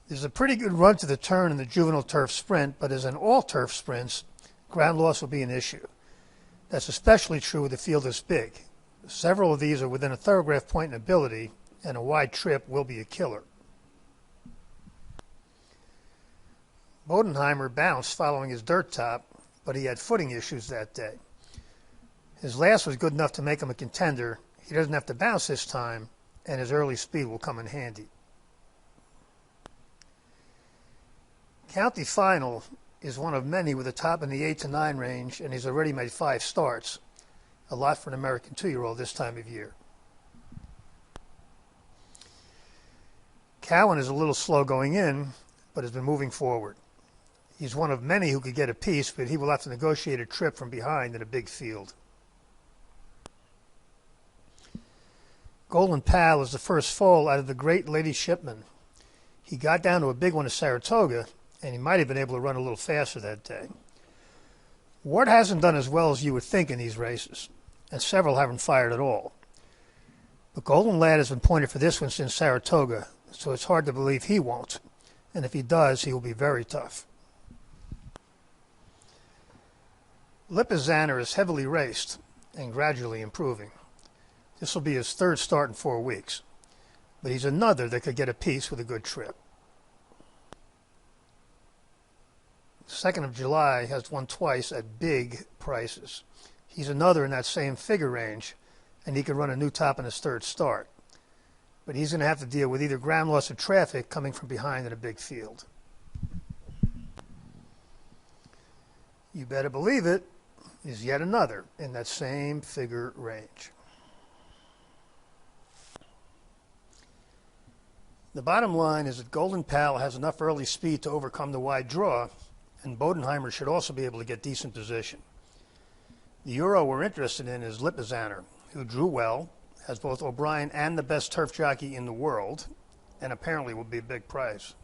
There's a pretty good run to the turn in the juvenile turf sprint, but as in all turf sprints, ground loss will be an issue. That's especially true with a field this big. Several of these are within a Thoro-Graph point in ability, and a wide trip will be a killer. Bodenheimer bounced following his dirt top, but he had footing issues that day. His last was good enough to make him a contender. He doesn't have to bounce this time, and his early speed will come in handy. County Final is one of many with a top in the 8 to 9 range, and he's already made 5 starts, a lot for an American 2-year-old this time of year. Cowan is a little slow going in, but has been moving forward. He's one of many who could get a piece, but he will have to negotiate a trip from behind in a big field. Golden Pal is the first foal out of the great Lady Shipman. He got down to a big one at Saratoga, and he might have been able to run a little faster that day. Ward hasn't done as well as you would think in these races, and several haven't fired at all. But Golden Lad has been pointed for this one since Saratoga, so it's hard to believe he won't. And if he does, he will be very tough. Lipizzaner is heavily raced and gradually improving. This will be his 3rd start in 4 weeks, but he's another that could get a piece with a good trip. 2nd of July has won twice at big prices. He's another in that same figure range, and he could run a new top in his 3rd start. But he's going to have to deal with either ground loss or traffic coming from behind in a big field. You better believe it is yet another in that same figure range. The bottom line is that Golden Pal has enough early speed to overcome the wide draw, and Bodenheimer should also be able to get decent position. The Euro we're interested in is Lipizzaner, who drew well, has both O'Brien and the best turf jockey in the world, and apparently will be a big prize.